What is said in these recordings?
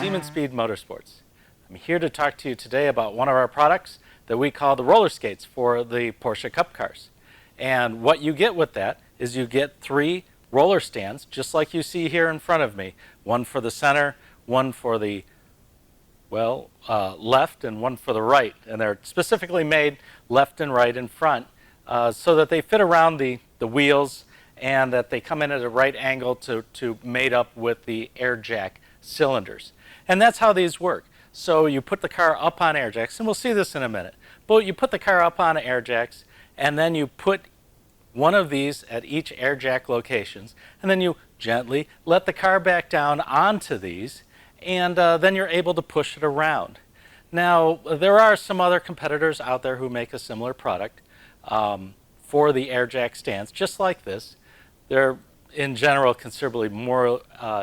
Team & Speed Motorsports. I'm here to talk to you today about one of our products that we call the roller skates for the Porsche Cup cars. And what you get with that is you get 3 roller stands, just like you see here in front of me. One for the center, one for the left, and one for the right. And they're specifically made left and right in front so that they fit around the wheels and that they come in at a right angle to mate up with the air jack cylinders. And that's how these work. So you put the car up on air jacks, and we'll see this in a minute. But you put the car up on air jacks, and then you put one of these at each air jack locations, and then you gently let the car back down onto these, and then you're able to push it around. Now, there are some other competitors out there who make a similar product for the air jack stands, just like this. They're, in general, considerably more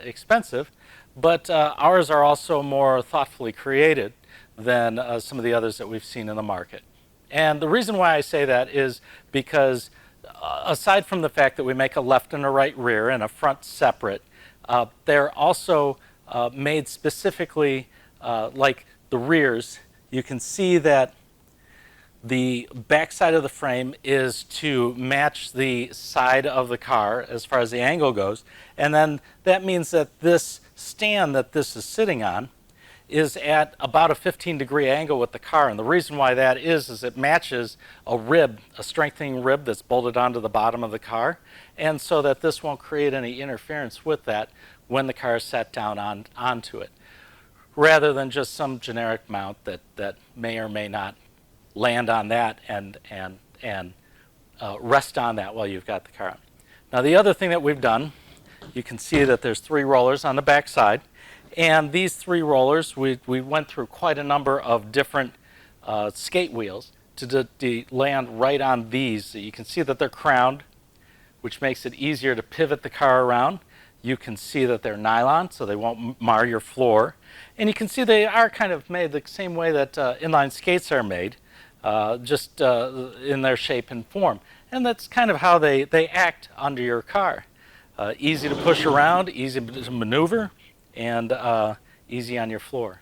expensive, but ours are also more thoughtfully created than some of the others that we've seen in the market. And the reason why I say that is because aside from the fact that we make a left and a right rear and a front separate, they're also made specifically like the rears. You can see that the back side of the frame is to match the side of the car as far as the angle goes, and then that means that this stand that this is sitting on is at about a 15-degree angle with the car. And the reason why that is it matches a rib, a strengthening rib that's bolted onto the bottom of the car, and so that this won't create any interference with that when the car is set down onto it, rather than just some generic mount that may or may not land on that and rest on that while you've got the car on. Now, the other thing that we've done, you can see that there's 3 rollers on the back side, and these 3 rollers, we went through quite a number of different skate wheels to land right on these. So you can see that they're crowned, which makes it easier to pivot the car around. You can see that they're nylon, so they won't mar your floor. And you can see they are kind of made the same way that inline skates are made, just in their shape and form. And that's kind of how they act under your car. Easy to push around, easy to maneuver, and easy on your floor.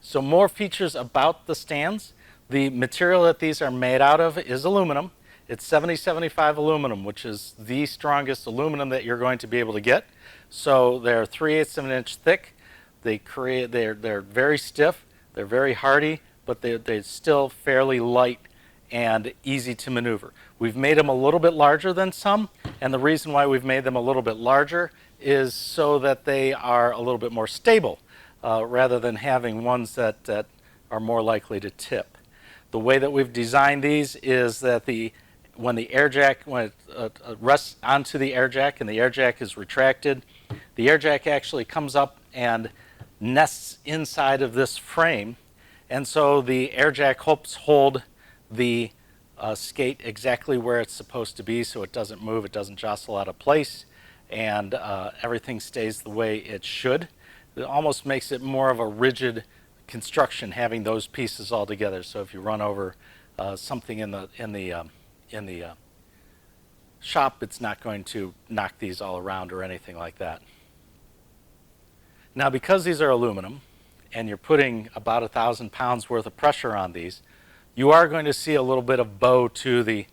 So more features about the stands. The material that these are made out of is aluminum. It's 70-75 aluminum, which is the strongest aluminum that you're going to be able to get. So they're 3/8 of an inch thick. They're very stiff, they're very hardy, but they're still fairly light and easy to maneuver. We've made them a little bit larger than some, and the reason why we've made them a little bit larger is so that they are a little bit more stable, rather than having ones that are more likely to tip. The way that we've designed these is that when it rests onto the air jack and the air jack is retracted, the air jack actually comes up and nests inside of this frame, and so the air jack helps hold the skate exactly where it's supposed to be, so it doesn't move, it doesn't jostle out of place, and everything stays the way it should. It almost makes it more of a rigid construction having those pieces all together. So if you run over something in the shop, it's not going to knock these all around or anything like that. Now, because these are aluminum and you're putting about 1,000 pounds worth of pressure on these, you are going to see a little bit of bow to the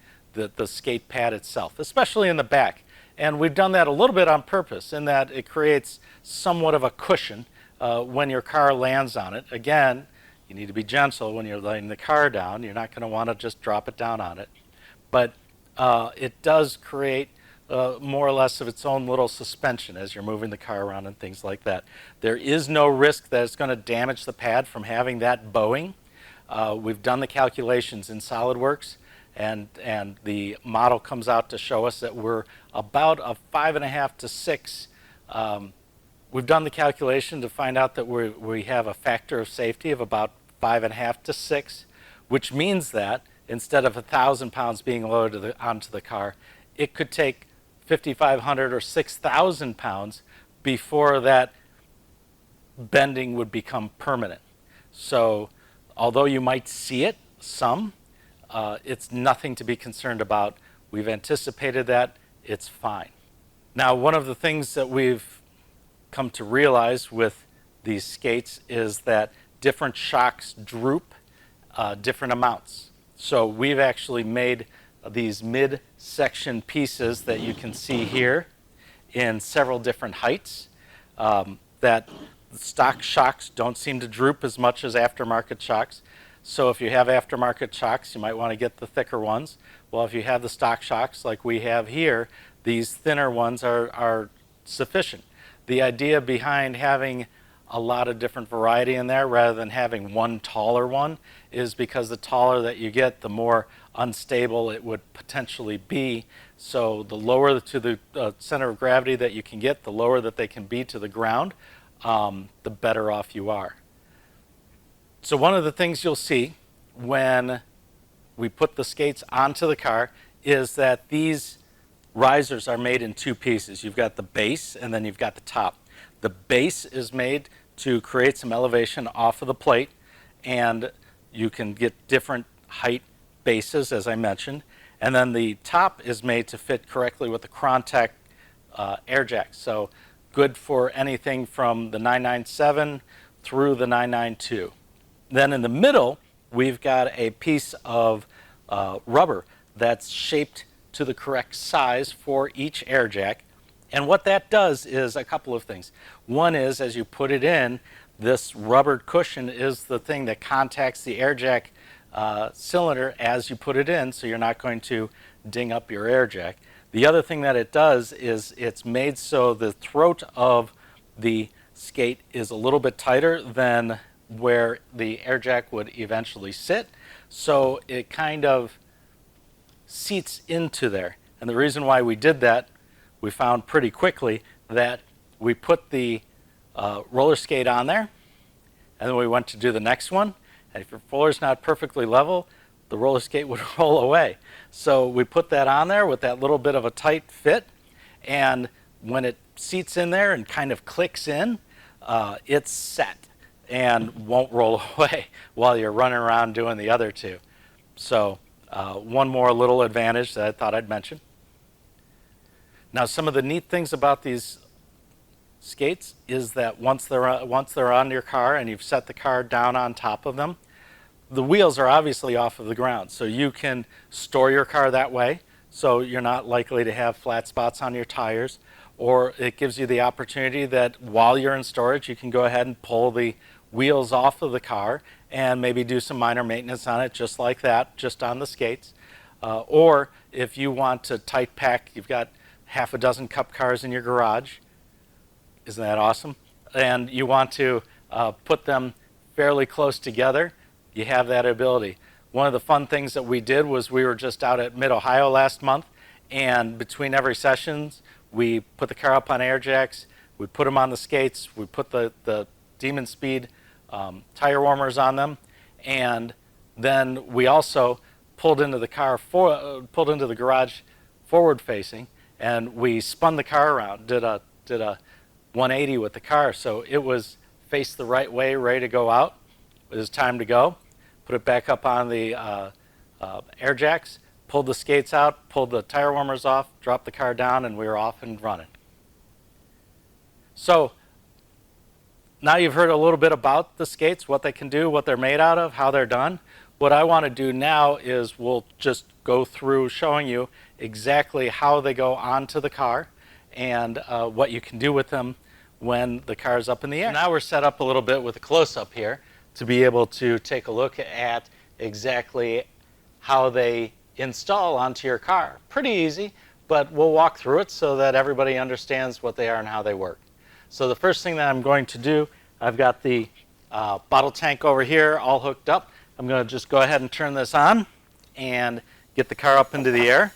skate pad itself, especially in the back. And we've done that a little bit on purpose in that it creates somewhat of a cushion when your car lands on it. Again, you need to be gentle when you're laying the car down. You're not going to want to just drop it down on it. But it does create more or less of its own little suspension as you're moving the car around and things like that. There is no risk that it's going to damage the pad from having that bowing. We've done the calculations in SolidWorks, and the model comes out to show us that we're about a 5.5 to 6. We've done the calculation to find out that we have a factor of safety of about 5.5 to 6, which means that instead of 1,000 pounds being loaded onto the car, it could take 5,500 or 6,000 pounds before that bending would become permanent. So although you might see it some, it's nothing to be concerned about. We've anticipated that. It's fine. Now, one of the things that we've come to realize with these skates is that different shocks droop different amounts. So we've actually made these mid-section pieces that you can see here in several different heights that stock shocks don't seem to droop as much as aftermarket shocks. So if you have aftermarket shocks, you might want to get the thicker ones. Well, if you have the stock shocks like we have here, these thinner ones are sufficient. The idea behind having a lot of different variety in there rather than having one taller one is because the taller that you get, the more unstable it would potentially be. So the lower to the center of gravity that you can get, the lower that they can be to the ground, the better off you are. So one of the things you'll see when we put the skates onto the car is that these risers are made in two pieces. You've got the base and then you've got the top. The base is made to create some elevation off of the plate, and you can get different height bases, as I mentioned. And then the top is made to fit correctly with the Crontec air jack. So good for anything from the 997 through the 992. Then in the middle, we've got a piece of rubber that's shaped to the correct size for each air jack. And what that does is a couple of things. One is, as you put it in, this rubber cushion is the thing that contacts the air jack cylinder as you put it in, so you're not going to ding up your air jack. The other thing that it does is it's made so the throat of the skate is a little bit tighter than where the air jack would eventually sit, so it kind of seats into there. And the reason why we did that, we found pretty quickly that we put the roller skate on there, and then we went to do the next one, and if your floor's not perfectly level, the roller skate would roll away. So we put that on there with that little bit of a tight fit, and when it seats in there and kind of clicks in, it's set and won't roll away while you're running around doing the other two. So one more little advantage that I thought I'd mention. Now, some of the neat things about these skates is that once they're on your car and you've set the car down on top of them, the wheels are obviously off of the ground. So you can store your car that way, so you're not likely to have flat spots on your tires. Or it gives you the opportunity that while you're in storage, you can go ahead and pull the wheels off of the car and maybe do some minor maintenance on it just like that, just on the skates. Or if you want to tight pack, you've got half a dozen Cup cars in your garage. Isn't that awesome? And you want to put them fairly close together, you have that ability. One of the fun things that we did was we were just out at Mid-Ohio last month, and between every sessions, we put the car up on air jacks, we put them on the skates, we put the Demon Speed tire warmers on them, and then we also pulled into the garage forward facing, and we spun the car around, did a 180 with the car, so it was faced the right way, ready to go out. It was time to go. Put it back up on the air jacks, pulled the skates out, pulled the tire warmers off, dropped the car down, and we were off and running. So now you've heard a little bit about the skates, what they can do, what they're made out of, how they're done. What I want to do now is we'll just go through showing you exactly how they go onto the car and what you can do with them when the car's up in the air. Now we're set up a little bit with a close-up here to be able to take a look at exactly how they install onto your car. Pretty easy, but we'll walk through it so that everybody understands what they are and how they work. So the first thing that I'm going to do, I've got the bottle tank over here all hooked up. I'm going to just go ahead and turn this on and get the car up into the air.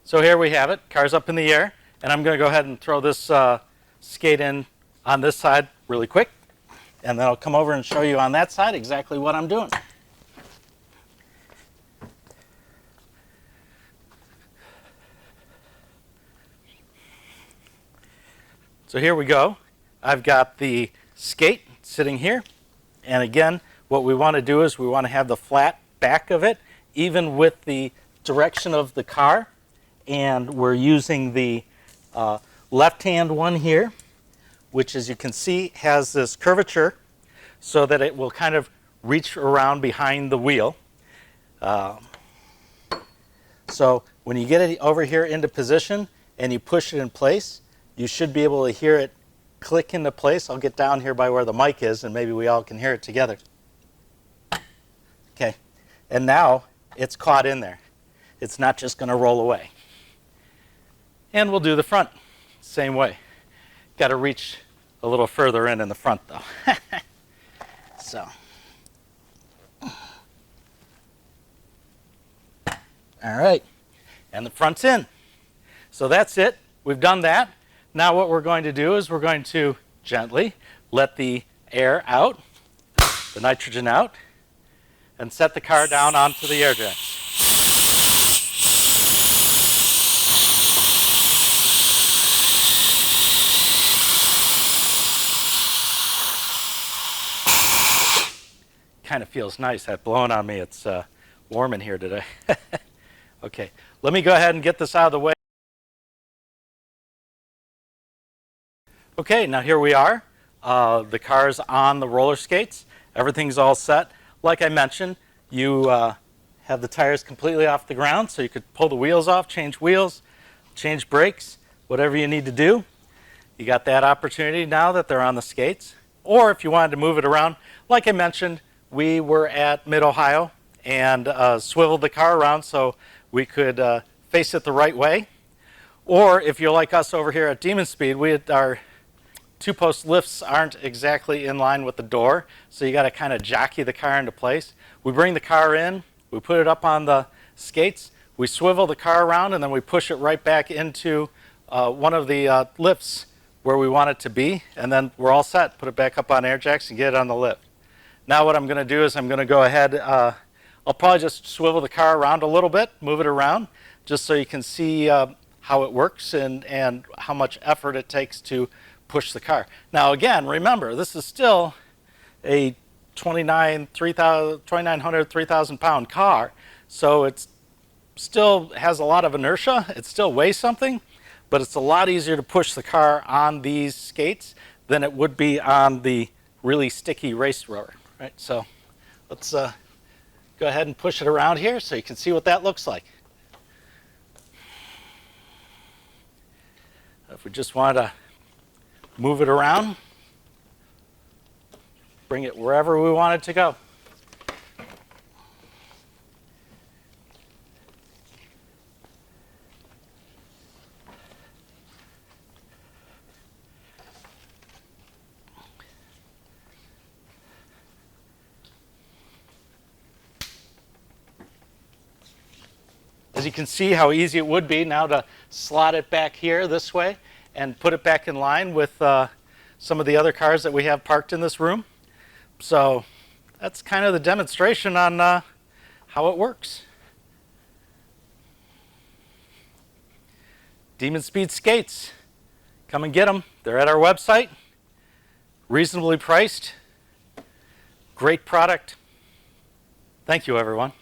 So here we have it, car's up in the air, and I'm going to go ahead and throw this skate in on this side really quick, and then I'll come over and show you on that side exactly what I'm doing. So here we go. I've got the skate sitting here, And again, what we want to do is we want to have the flat back of it, even with the direction of the car. And we're using the left-hand one here, which, as you can see, has this curvature so that it will kind of reach around behind the wheel. So when you get it over here into position and you push it in place, you should be able to hear it click into place. I'll get down here by where the mic is and maybe we all can hear it together. Okay, and now it's caught in there. It's not just going to roll away. And we'll do the front same way. Got to reach a little further in the front though. So, all right, and the front's in. So that's it. We've done that. Now what we're going to do is we're going to gently let the air out, the nitrogen out, and set the car down onto the air jacks. Kind of feels nice, that blowing on me. It's warm in here today. Okay, let me go ahead and get this out of the way. Okay, now here we are. The car's on the roller skates. Everything's all set. Like I mentioned, you have the tires completely off the ground, so you could pull the wheels off, change brakes, whatever you need to do. You got that opportunity now that they're on the skates. Or if you wanted to move it around, like I mentioned, we were at Mid-Ohio and swiveled the car around so we could face it the right way. Or if you're like us over here at Demon Speed, our two-post lifts aren't exactly in line with the door, so you got to kind of jockey the car into place. We bring the car in, we put it up on the skates, we swivel the car around, and then we push it right back into one of the lifts where we want it to be, and then we're all set. Put it back up on air jacks and get it on the lift. Now what I'm going to do is I'm going to go ahead, I'll probably just swivel the car around a little bit, move it around, just so you can see how it works and how much effort it takes to push the car. Now again, remember, this is still a 2,900, 3,000 pound car, so it still has a lot of inertia. It still weighs something, but it's a lot easier to push the car on these skates than it would be on the really sticky race rower. Right, so let's go ahead and push it around here so you can see what that looks like. If we just want to move it around, bring it wherever we want it to go. As you can see how easy it would be now to slot it back here this way and put it back in line with some of the other cars that we have parked in this room. So that's kind of the demonstration on how it works. Demon Speed skates. Come and get them. They're at our website. Reasonably priced. Great product. Thank you, everyone.